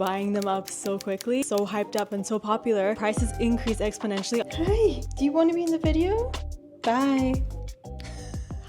buying them up so quickly, so hyped up and so popular, prices increase exponentially. Hey, do you want to be in the video? Bye.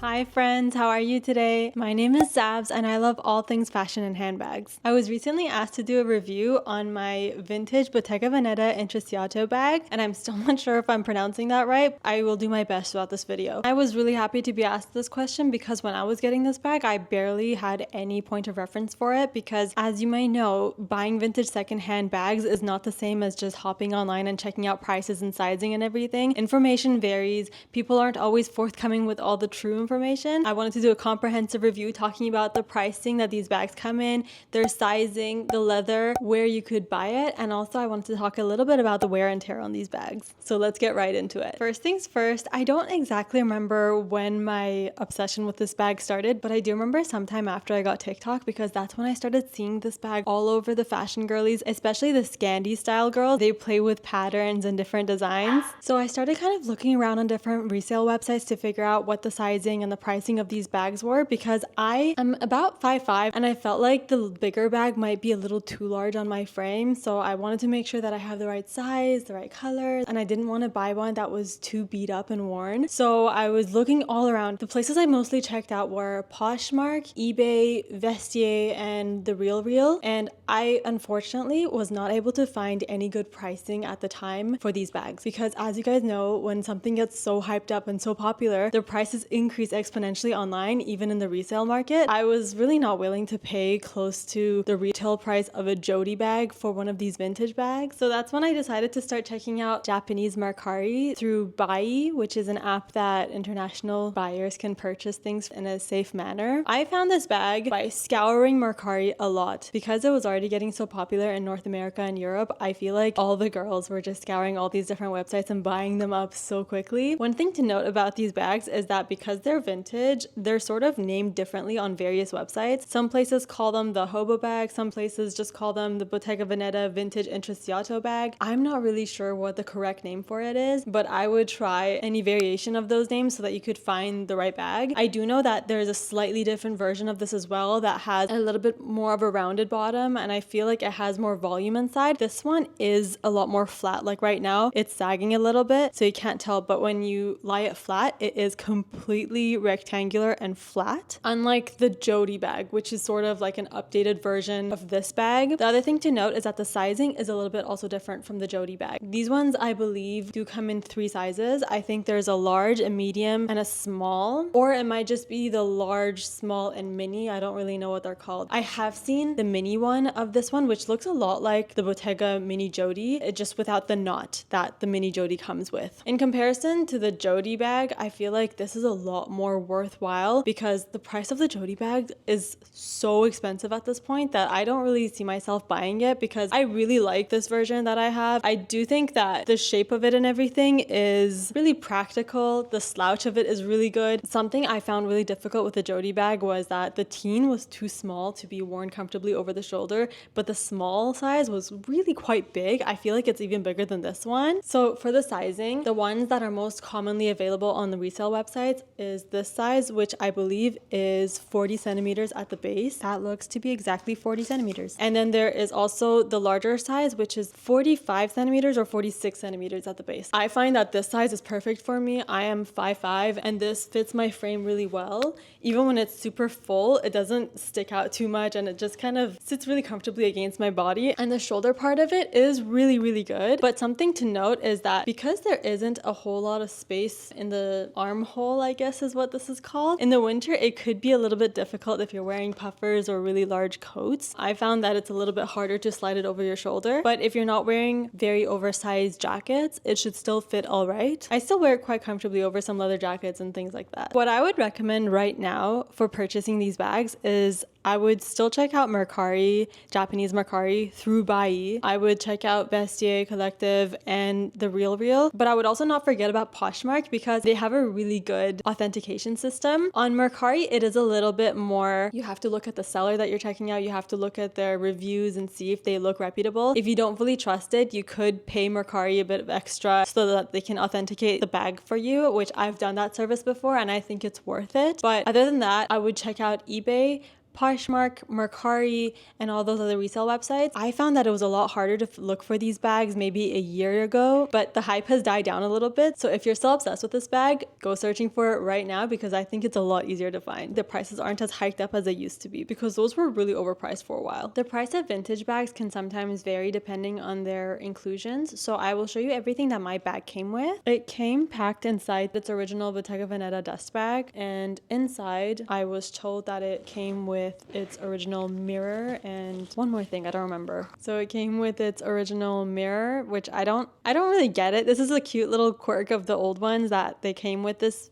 Hi friends, how are you today? My name is Zabs and I love all things fashion and handbags. I was recently asked to do a review on my vintage Bottega Veneta Intrecciato bag, and I'm still not sure if I'm pronouncing that right. I will do my best throughout this video. I was really happy to be asked this question because when I was getting this bag, I barely had any point of reference for it because, as you may know, buying vintage secondhand bags is not the same as just hopping online and checking out prices and sizing and everything. Information varies. People aren't always forthcoming with all the true information. I wanted to do a comprehensive review talking about the pricing that these bags come in, their sizing, the leather, where you could buy it, and also I wanted to talk a little bit about the wear and tear on these bags. So let's get right into it. First things first, I don't exactly remember when my obsession with this bag started, but I do remember sometime after I got TikTok because that's when I started seeing this bag all over the fashion girlies, especially the Scandi style girls. They play with patterns and different designs. So I started kind of looking around on different resale websites to figure out what the sizing and the pricing of these bags were because I am about 5'5" and I felt like the bigger bag might be a little too large on my frame, so I wanted to make sure that I have the right size, the right colors, and I didn't want to buy one that was too beat up and worn. So I was looking all around. The places I mostly checked out were Poshmark, eBay, Vestiaire, and The RealReal, and I unfortunately was not able to find any good pricing at the time for these bags because, as you guys know, when something gets so hyped up and so popular, the prices increase exponentially online, even in the resale market. I was really not willing to pay close to the retail price of a Jodi bag for one of these vintage bags. So that's when I decided to start checking out Japanese Mercari through Bai, which is an app that international buyers can purchase things in a safe manner. I found this bag by scouring Mercari a lot. Because it was already getting so popular in North America and Europe, I feel like all the girls were just scouring all these different websites and buying them up so quickly. One thing to note about these bags is that because they're vintage, they're sort of named differently on various websites. Some places call them the Hobo bag, some places just call them the Bottega Veneta Vintage Intrecciato bag. I'm not really sure what the correct name for it is, but I would try any variation of those names so that you could find the right bag. I do know that there's a slightly different version of this as well that has a little bit more of a rounded bottom, and I feel like it has more volume inside. This one is a lot more flat. Like right now, it's sagging a little bit, so you can't tell, but when you lie it flat, it is completely rectangular and flat, unlike the Jodi bag, which is sort of like an updated version of this bag. The other thing to note is that the sizing is a little bit also different from the Jodi bag. These ones, I believe, do come in 3 sizes. I think there's a large, a medium, and a small, or it might just be the large, small, and mini. I don't really know what they're called. I have seen the mini one of this one, which looks a lot like the Bottega Mini Jodi, just without the knot that the Mini Jodi comes with. In comparison to the Jodi bag, I feel like this is a lot more worthwhile because the price of the Jodi bag is so expensive at this point that I don't really see myself buying it because I really like this version that I have. I do think that the shape of it and everything is really practical. The slouch of it is really good. Something I found really difficult with the Jodi bag was that the teen was too small to be worn comfortably over the shoulder, but the small size was really quite big. I feel like it's even bigger than this one. So for the sizing, the ones that are most commonly available on the resale websites is this size, which I believe is 40 centimeters at the base. That looks to be exactly 40 centimeters. And then there is also the larger size, which is 45 centimeters or 46 centimeters at the base. I find that this size is perfect for me. I am 5'5" and this fits my frame really well. Even when it's super full, it doesn't stick out too much and it just kind of sits really comfortably against my body. And the shoulder part of it is really, really good. But something to note is that because there isn't a whole lot of space in the armhole, I guess is what this is called, in the winter it could be a little bit difficult if you're wearing puffers or really large coats. I found that it's a little bit harder to slide it over your shoulder, but if you're not wearing very oversized jackets, it should still fit all right. I still wear it quite comfortably over some leather jackets and things like that. What I would recommend right now for purchasing these bags is I would still check out Mercari, Japanese Mercari through Bai. I would check out Vestiaire Collective and The RealReal, but I would also not forget about Poshmark because they have a really good authentication system. On Mercari, it is a little bit more, you have to look at the seller that you're checking out, you have to look at their reviews and see if they look reputable. If you don't fully trust it, you could pay Mercari a bit of extra so that they can authenticate the bag for you, which I've done that service before and I think it's worth it. But other than that, I would check out eBay, Poshmark, Mercari, and all those other resale websites. I found that it was a lot harder to look for these bags maybe a year ago, but the hype has died down a little bit. So if you're still obsessed with this bag, go searching for it right now because I think it's a lot easier to find. The prices aren't as hiked up as they used to be because those were really overpriced for a while. The price of vintage bags can sometimes vary depending on their inclusions. So I will show you everything that my bag came with. It came packed inside its original Bottega Veneta dust bag, and inside I was told that it came with its original mirror and one more thing I don't remember. So it came with its original mirror, which I don't really get it. This is a cute little quirk of the old ones that they came with this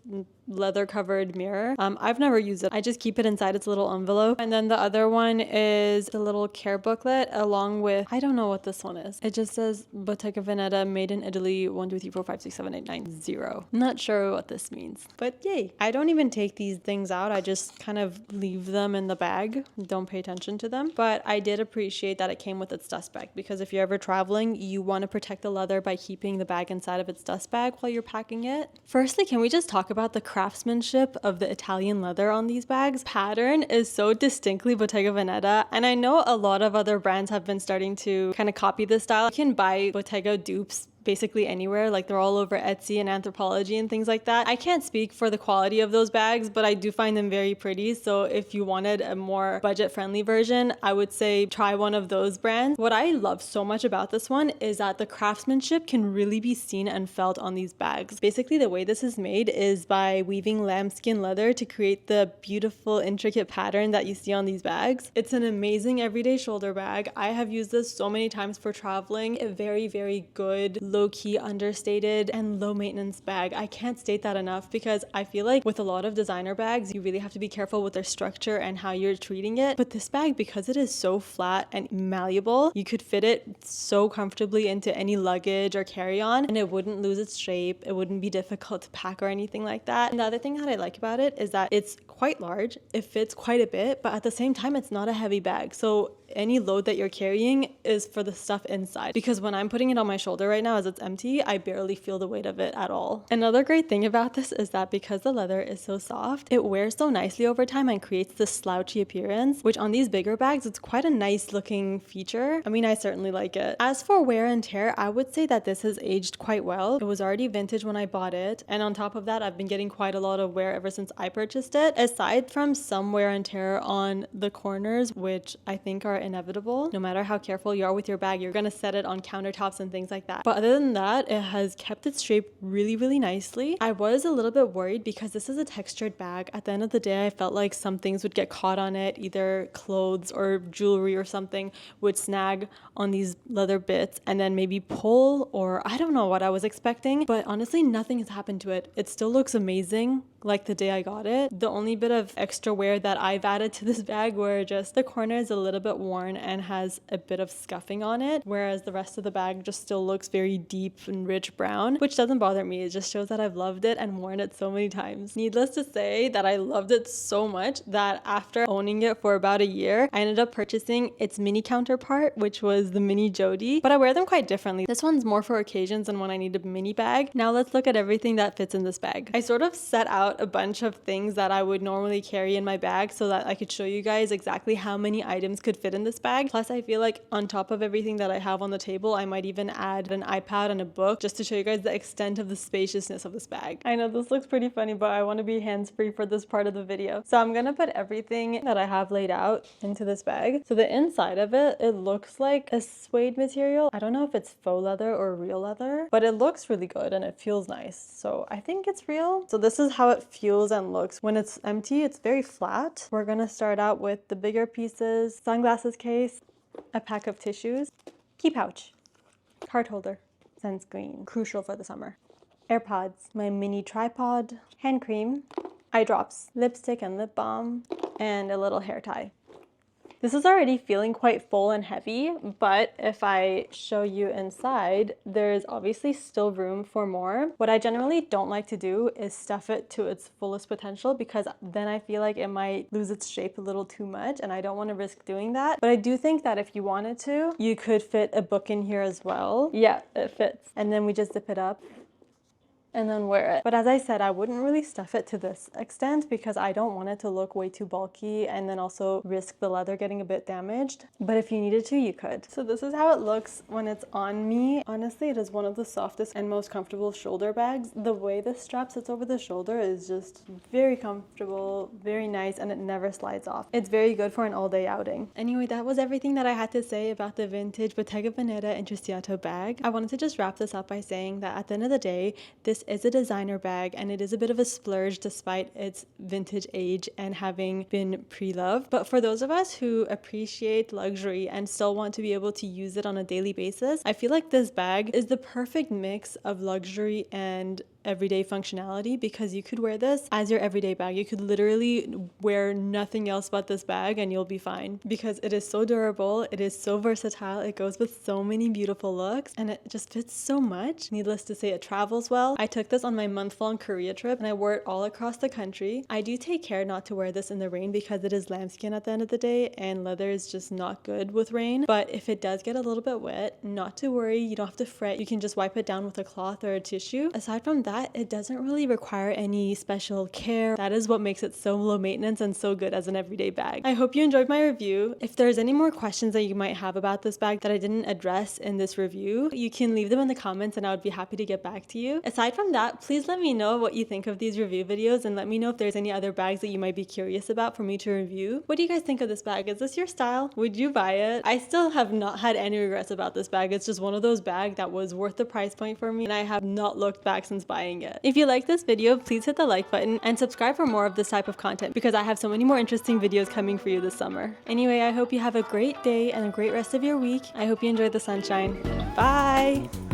leather covered mirror. I've never used it. I just keep it inside its little envelope. And then the other one is the little care booklet along with, I don't know what this one is. It just says Bottega Veneta made in Italy 1 2 3 4 5 6 7 8 9 0. I'm not sure what this means, but yay. I don't even take these things out. I just kind of leave them in the bag. Don't pay attention to them. But I did appreciate that it came with its dust bag because if you're ever traveling, you want to protect the leather by keeping the bag inside of its dust bag while you're packing it. Firstly, can we just talk about the craftsmanship of the Italian leather on these bags? Pattern is so distinctly Bottega Veneta, and I know a lot of other brands have been starting to kind of copy this style. You can buy Bottega dupes basically anywhere, like they're all over Etsy and Anthropologie and things like that. I can't speak for the quality of those bags, but I do find them very pretty. So if you wanted a more budget-friendly version, I would say try one of those brands. What I love so much about this one is that the craftsmanship can really be seen and felt on these bags. Basically, the way this is made is by weaving lambskin leather to create the beautiful, intricate pattern that you see on these bags. It's an amazing everyday shoulder bag. I have used this so many times for traveling. A very, very good, low-key, understated, and low-maintenance bag. I can't state that enough because I feel like with a lot of designer bags, you really have to be careful with their structure and how you're treating it. But this bag, because it is so flat and malleable, you could fit it so comfortably into any luggage or carry-on and it wouldn't lose its shape. It wouldn't be difficult to pack or anything like that. And the other thing that I like about it is that it's quite large. It fits quite a bit, but at the same time, it's not a heavy bag. So any load that you're carrying is for the stuff inside, because when I'm putting it on my shoulder right now as it's empty, I barely feel the weight of it at all. Another great thing about this is that because the leather is so soft, it wears so nicely over time and creates this slouchy appearance, which on these bigger bags, it's quite a nice looking feature. I mean, I certainly like it. As for wear and tear, I would say that this has aged quite well. It was already vintage when I bought it, and on top of that, I've been getting quite a lot of wear ever since I purchased it, aside from some wear and tear on the corners, which I think are inevitable. No matter how careful you are with your bag, you're gonna set it on countertops and things like that. But other than that, it has kept its shape really, really nicely. I was a little bit worried because this is a textured bag. At the end of the day, I felt like some things would get caught on it, either clothes or jewelry or something would snag on these leather bits and then maybe pull, or I don't know what I was expecting, but honestly, nothing has happened to it. It still looks amazing like the day I got it. The only bit of extra wear that I've added to this bag were just the corner is a little bit worn and has a bit of scuffing on it, whereas the rest of the bag just still looks very deep and rich brown, which doesn't bother me. It just shows that I've loved it and worn it so many times. Needless to say that I loved it so much that after owning it for about a year, I ended up purchasing its mini counterpart, which was the mini Jodie, but I wear them quite differently. This one's more for occasions and when I need a mini bag. Now let's look at everything that fits in this bag. I sort of set out a bunch of things that I would normally carry in my bag so that I could show you guys exactly how many items could fit in this bag. Plus, I feel like on top of everything that I have on the table, I might even add an iPad and a book just to show you guys the extent of the spaciousness of this bag. I know this looks pretty funny, but I want to be hands-free for this part of the video. So I'm gonna put everything that I have laid out into this bag. So the inside of it, it looks like a suede material. I don't know if it's faux leather or real leather, but it looks really good and it feels nice. So I think it's real. So this is how it feels and looks. When it's empty, it's very flat. We're gonna start out with the bigger pieces: sunglasses case, a pack of tissues, key pouch, card holder, sunscreen, crucial for the summer, AirPods, my mini tripod, hand cream, eye drops, lipstick and lip balm, and a little hair tie. This is already feeling quite full and heavy, but if I show you inside, there's obviously still room for more. What I generally don't like to do is stuff it to its fullest potential because then I feel like it might lose its shape a little too much and I don't want to risk doing that. But I do think that if you wanted to, you could fit a book in here as well. Yeah, it fits. And then we just zip it up and then wear it. But as I said, I wouldn't really stuff it to this extent because I don't want it to look way too bulky and then also risk the leather getting a bit damaged. But if you needed to, you could. So this is how it looks when it's on me. Honestly, it is one of the softest and most comfortable shoulder bags. The way the strap sits over the shoulder is just very comfortable, very nice, and it never slides off. It's very good for an all-day outing. Anyway, that was everything that I had to say about the vintage Bottega Veneta Intrecciato bag. I wanted to just wrap this up by saying that at the end of the day, this is a designer bag and it is a bit of a splurge despite its vintage age and having been pre-loved. But for those of us who appreciate luxury and still want to be able to use it on a daily basis, I feel like this bag is the perfect mix of luxury and everyday functionality, because you could wear this as your everyday bag. You could literally wear nothing else but this bag and you'll be fine, because it is so durable, it is so versatile, it goes with so many beautiful looks, and it just fits so much. Needless to say, it travels well. I took this on my month-long Korea trip and I wore it all across the country. I do take care not to wear this in the rain because it is lambskin at the end of the day and leather is just not good with rain. But if it does get a little bit wet, not to worry, you don't have to fret. You can just wipe it down with a cloth or a tissue. Aside from that, it doesn't really require any special care. That is what makes it so low maintenance and so good as an everyday bag. I hope you enjoyed my review. If there's any more questions that you might have about this bag that I didn't address in this review, you can leave them in the comments and I would be happy to get back to you. Aside from that, please let me know what you think of these review videos and let me know if there's any other bags that you might be curious about for me to review. What do you guys think of this bag? Is this your style? Would you buy it? I still have not had any regrets about this bag. It's just one of those bags that was worth the price point for me and I have not looked back since buying it. If you like this video, please hit the like button and subscribe for more of this type of content because I have so many more interesting videos coming for you this summer. Anyway, I hope you have a great day and a great rest of your week. I hope you enjoy the sunshine. Bye!